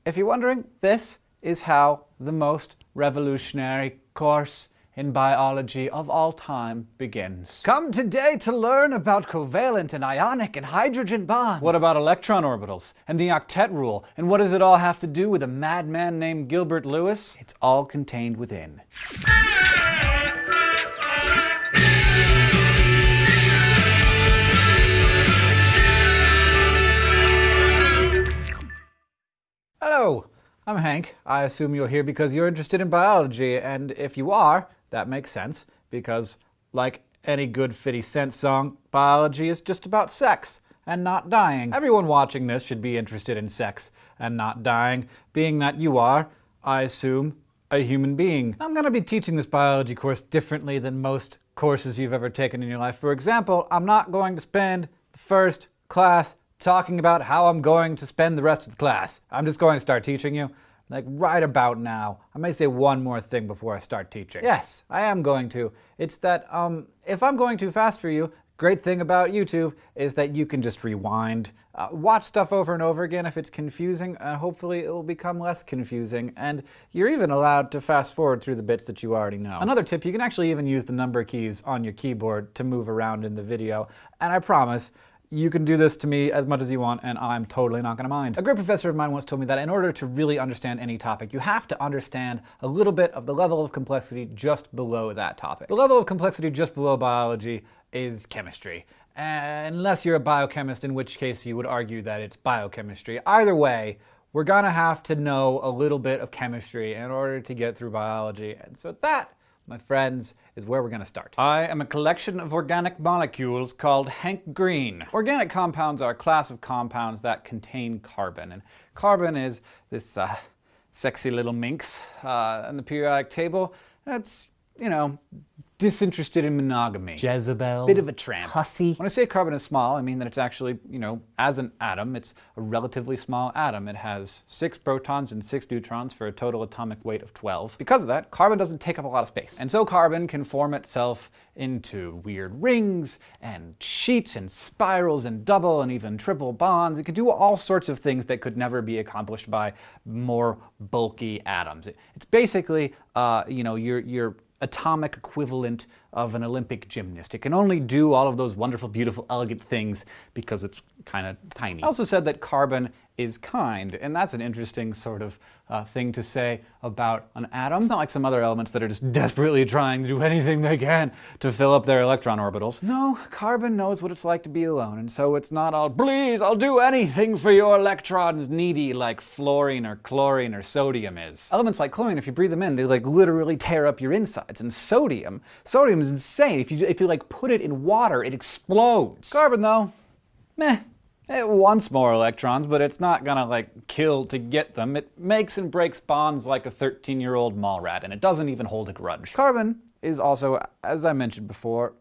If you're wondering, this is how the most revolutionary course in biology of all time begins. Come today to learn about covalent and ionic and hydrogen bonds. What about electron orbitals and the octet rule? And what does it all have to do with a madman named Gilbert Lewis? It's all contained within. Hello, I'm Hank. I assume you're here because you're interested in biology, and if you are, that makes sense, because like any good 50 Cent song, biology is just about sex and not dying. Everyone watching this should be interested in sex and not dying, being that you are, I assume, a human being. I'm going to be teaching this biology course differently than most courses you've ever taken in your life. For example, I'm not going to spend the first class talking about how I'm going to spend the rest of the class. I'm just going to start teaching you, like right about now. I may say one more thing before I start teaching. Yes, I am going to. It's that, if I'm going too fast for you, great thing about YouTube is that you can just rewind, watch stuff over and over again if it's confusing, and hopefully it will become less confusing, and you're even allowed to fast forward through the bits that you already know. Another tip, you can actually even use the number keys on your keyboard to move around in the video, and I promise, you can do this to me as much as you want, and I'm totally not going to mind. A great professor of mine once told me that in order to really understand any topic, you have to understand a little bit of the level of complexity just below that topic. The level of complexity just below biology is chemistry. Unless you're a biochemist, in which case you would argue that it's biochemistry. Either way, we're going to have to know a little bit of chemistry in order to get through biology. And so that, my friends, is where we're going to start. I am a collection of organic molecules called Hank Green. Organic compounds are a class of compounds that contain carbon. And carbon is this sexy little minx in the periodic table that's, you know, disinterested in monogamy. Jezebel. Bit of a tramp. Hussy. When I say carbon is small, I mean that it's actually, you know, as an atom, it's a relatively small atom. It has 6 protons and 6 neutrons for a total atomic weight of 12. Because of that, carbon doesn't take up a lot of space. And so carbon can form itself into weird rings and sheets and spirals and double and even triple bonds. It can do all sorts of things that could never be accomplished by more bulky atoms. It's basically, you know, your atomic equivalent of an Olympic gymnast. It can only do all of those wonderful, beautiful, elegant things because it's kind of tiny. I also said that carbon is kind, and that's an interesting sort of thing to say about an atom. It's not like some other elements that are just desperately trying to do anything they can to fill up their electron orbitals. No, carbon knows what it's like to be alone, and so it's not all, please, I'll do anything for your electrons, needy like fluorine or chlorine or sodium is. Elements like chlorine, if you breathe them in, they like literally tear up your insides, and sodium is insane. If you like put it in water, it explodes. Carbon though, meh. It wants more electrons, but it's not gonna like kill to get them. It makes and breaks bonds like a 13-year-old mall rat, and it doesn't even hold a grudge. Carbon is also, as I mentioned before,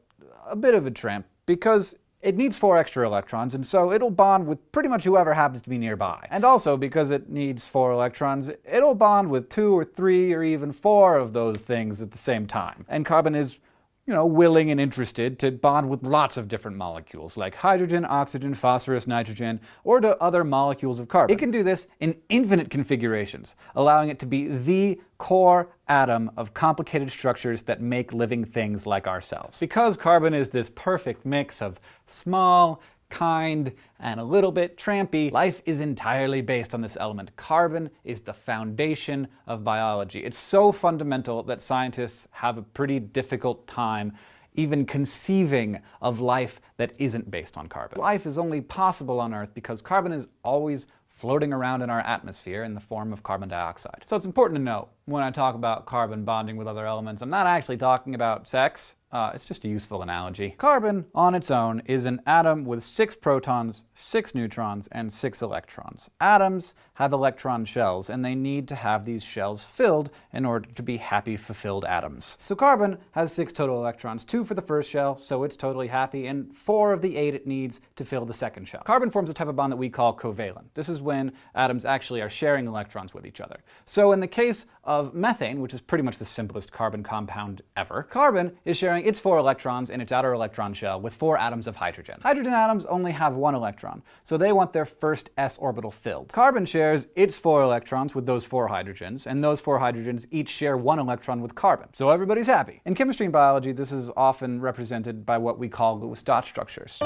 a bit of a tramp because it needs 4 extra electrons, and so it'll bond with pretty much whoever happens to be nearby. And also, because it needs 4 electrons, it'll bond with 2 or 3 or even 4 of those things at the same time. And carbon is, you know, willing and interested to bond with lots of different molecules, like hydrogen, oxygen, phosphorus, nitrogen, or to other molecules of carbon. It can do this in infinite configurations, allowing it to be the core atom of complicated structures that make living things like ourselves. Because carbon is this perfect mix of small, kind, and a little bit trampy, life is entirely based on this element. Carbon is the foundation of biology. It's so fundamental that scientists have a pretty difficult time even conceiving of life that isn't based on carbon. Life is only possible on Earth because carbon is always floating around in our atmosphere in the form of carbon dioxide. So it's important to note, when I talk about carbon bonding with other elements, I'm not actually talking about sex. It's just a useful analogy. Carbon, on its own, is an atom with 6 protons, 6 neutrons, and 6 electrons. Atoms have electron shells, and they need to have these shells filled in order to be happy, fulfilled atoms. So carbon has 6 total electrons, 2 for the first shell, so it's totally happy, and 4 of the 8 it needs to fill the second shell. Carbon forms a type of bond that we call covalent. This is when atoms actually are sharing electrons with each other. So in the case of of methane, which is pretty much the simplest carbon compound ever, carbon is sharing its 4 electrons in its outer electron shell with 4 atoms of hydrogen. Hydrogen atoms only have 1 electron, so they want their first s orbital filled. Carbon shares its 4 electrons with those 4 hydrogens, and those 4 hydrogens each share 1 electron with carbon. So everybody's happy. In chemistry and biology, this is often represented by what we call Lewis dot structures.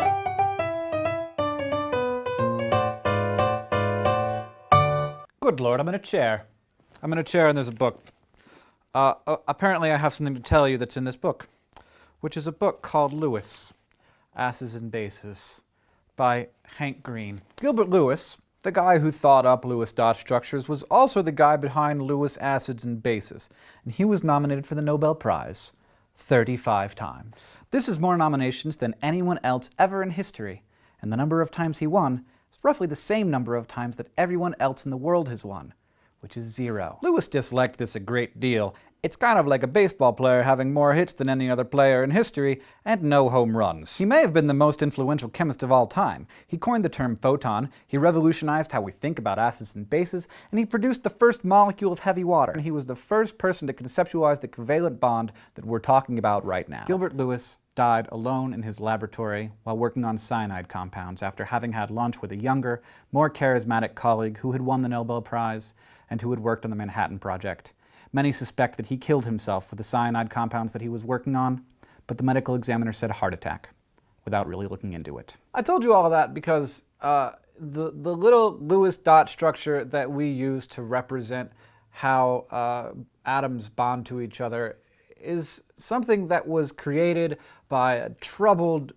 Good Lord, I'm in a chair. I'm in a chair and there's a book. Apparently I have something to tell you that's in this book, which is a book called Lewis, Acids and Bases, by Hank Green. Gilbert Lewis, the guy who thought up Lewis dot structures, was also the guy behind Lewis Acids and Bases, and he was nominated for the Nobel Prize 35 times. This is more nominations than anyone else ever in history, and the number of times he won is roughly the same number of times that everyone else in the world has won, which is 0. Lewis disliked this a great deal. It's kind of like a baseball player having more hits than any other player in history and no home runs. He may have been the most influential chemist of all time. He coined the term photon, he revolutionized how we think about acids and bases, and he produced the first molecule of heavy water. And he was the first person to conceptualize the covalent bond that we're talking about right now. Gilbert Lewis died alone in his laboratory while working on cyanide compounds after having had lunch with a younger, more charismatic colleague who had won the Nobel Prize and who had worked on the Manhattan Project. Many suspect that he killed himself with the cyanide compounds that he was working on, but the medical examiner said heart attack, without really looking into it. I told you all of that because the little Lewis dot structure that we use to represent how atoms bond to each other is something that was created by a troubled,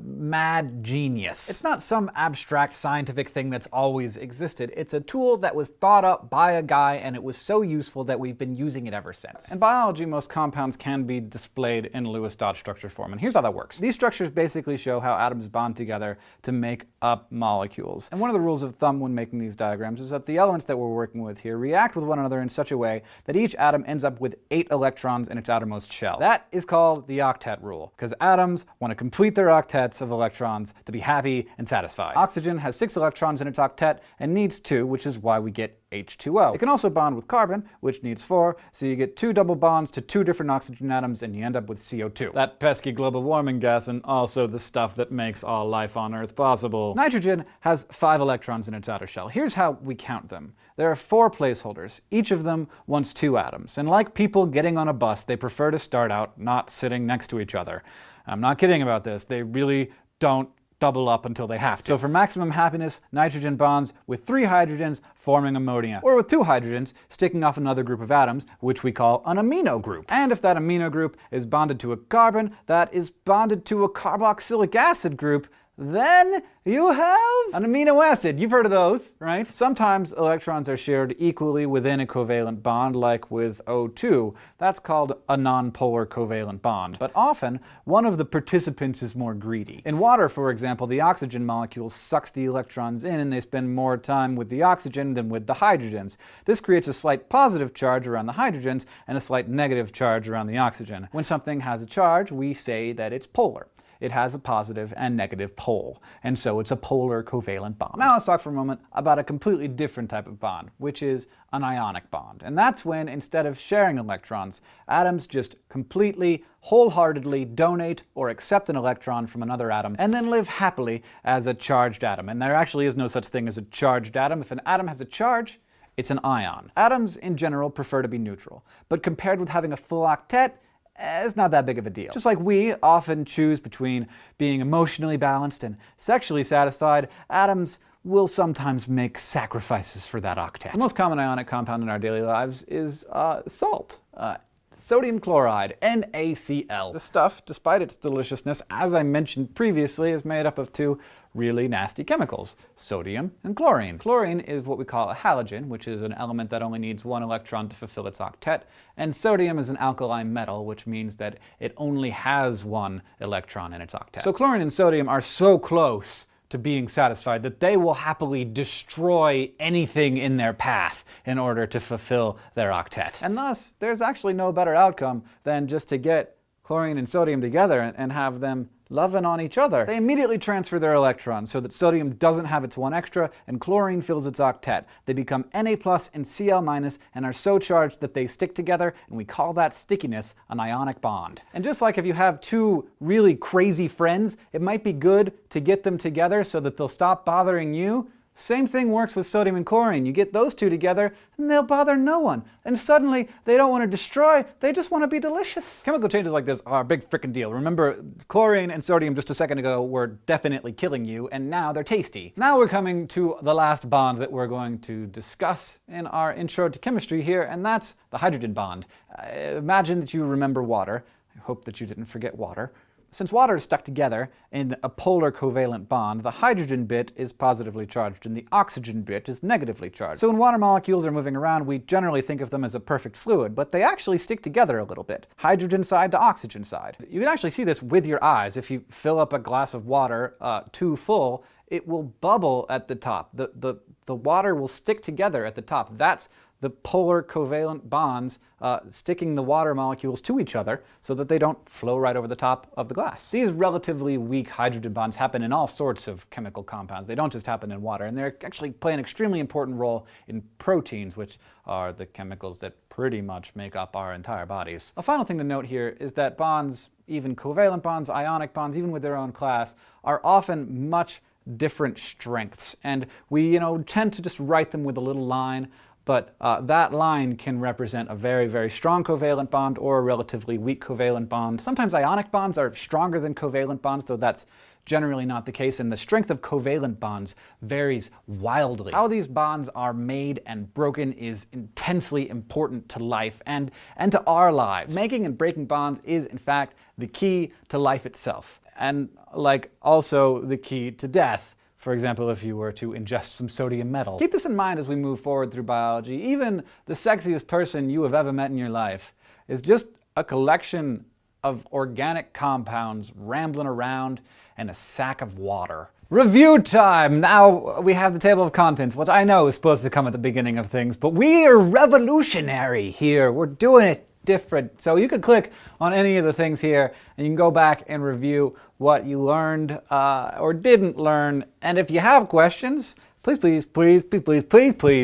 mad genius. It's not some abstract scientific thing that's always existed. It's a tool that was thought up by a guy, and it was so useful that we've been using it ever since. In biology, most compounds can be displayed in Lewis dot structure form, and here's how that works. These structures basically show how atoms bond together to make up molecules. And one of the rules of thumb when making these diagrams is that the elements that we're working with here react with one another in such a way that each atom ends up with 8 electrons in its outermost shell. That is called the octet rule, because atoms want to complete their octets of electrons to be happy and satisfied. Oxygen has 6 electrons in its octet and needs 2, which is why we get H2O. It can also bond with carbon, which needs 4, so you get 2 double bonds to 2 different oxygen atoms and you end up with CO2. That pesky global warming gas, and also the stuff that makes all life on Earth possible. Nitrogen has 5 electrons in its outer shell. Here's how we count them. There are 4 placeholders. Each of them wants 2 atoms. And like people getting on a bus, they prefer to start out not sitting next to each other. I'm not kidding about this. They really don't double up until they have to. So for maximum happiness, nitrogen bonds with 3 hydrogens forming ammonia, or with 2 hydrogens sticking off another group of atoms, which we call an amino group. And if that amino group is bonded to a carbon that is bonded to a carboxylic acid group, then you have an amino acid. You've heard of those, right? Sometimes electrons are shared equally within a covalent bond, like with O2. That's called a nonpolar covalent bond. But often, one of the participants is more greedy. In water, for example, the oxygen molecule sucks the electrons in and they spend more time with the oxygen than with the hydrogens. This creates a slight positive charge around the hydrogens and a slight negative charge around the oxygen. When something has a charge, we say that it's polar. It has a positive and negative pole, and so it's a polar covalent bond. Now let's talk for a moment about a completely different type of bond, which is an ionic bond. And that's when, instead of sharing electrons, atoms just completely, wholeheartedly donate or accept an electron from another atom and then live happily as a charged atom. And there actually is no such thing as a charged atom. If an atom has a charge, it's an ion. Atoms in general prefer to be neutral, but compared with having a full octet, it's not that big of a deal. Just like we often choose between being emotionally balanced and sexually satisfied, atoms will sometimes make sacrifices for that octet. The most common ionic compound in our daily lives is salt. Sodium chloride, NaCl. This stuff, despite its deliciousness, as I mentioned previously, is made up of 2 really nasty chemicals, sodium and chlorine. Chlorine is what we call a halogen, which is an element that only needs 1 electron to fulfill its octet, and sodium is an alkali metal, which means that it only has 1 electron in its octet. So chlorine and sodium are so close to being satisfied that they will happily destroy anything in their path in order to fulfill their octet. And thus, there's actually no better outcome than just to get chlorine and sodium together and have them loving on each other, they immediately transfer their electrons so that sodium doesn't have its one extra and chlorine fills its octet. They become Na+ and Cl- and are so charged that they stick together, and we call that stickiness an ionic bond. And just like if you have two really crazy friends, it might be good to get them together so that they'll stop bothering you. Same thing works with sodium and chlorine. You get those two together and they'll bother no one. And suddenly they don't want to destroy, they just want to be delicious. Chemical changes like this are a big frickin' deal. Remember, chlorine and sodium just a second ago were definitely killing you, and now they're tasty. Now we're coming to the last bond that we're going to discuss in our intro to chemistry here, and that's the hydrogen bond. Imagine that you remember water. I hope that you didn't forget water. Since water is stuck together in a polar covalent bond, the hydrogen bit is positively charged and the oxygen bit is negatively charged. So when water molecules are moving around, we generally think of them as a perfect fluid, but they actually stick together a little bit. Hydrogen side to oxygen side. You can actually see this with your eyes. If you fill up a glass of water too full, it will bubble at the top. The water will stick together at the top. That's the polar covalent bonds sticking the water molecules to each other so that they don't flow right over the top of the glass. These relatively weak hydrogen bonds happen in all sorts of chemical compounds. They don't just happen in water, and they actually play an extremely important role in proteins, which are the chemicals that pretty much make up our entire bodies. A final thing to note here is that bonds, even covalent bonds, ionic bonds, even with their own class, are often much different strengths, and we tend to just write them with a little line. But that line can represent a very, very strong covalent bond or a relatively weak covalent bond. Sometimes ionic bonds are stronger than covalent bonds, though that's generally not the case, and the strength of covalent bonds varies wildly. How these bonds are made and broken is intensely important to life and to our lives. Making and breaking bonds is, in fact, the key to life itself, and also the key to death. For example, if you were to ingest some sodium metal. Keep this in mind as we move forward through biology. Even the sexiest person you have ever met in your life is just a collection of organic compounds rambling around in a sack of water. Review time! Now we have the table of contents, which I know is supposed to come at the beginning of things, but we are revolutionary here. We're doing it different. So you could click on any of the things here and you can go back and review what you learned or didn't learn. And if you have questions, please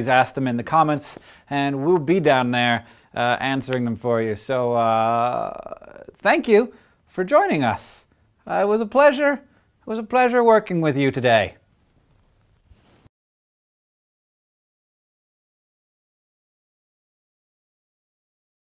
ask them in the comments, and we'll be down there answering them for you. So thank you for joining us. It was a pleasure. It was a pleasure working with you today.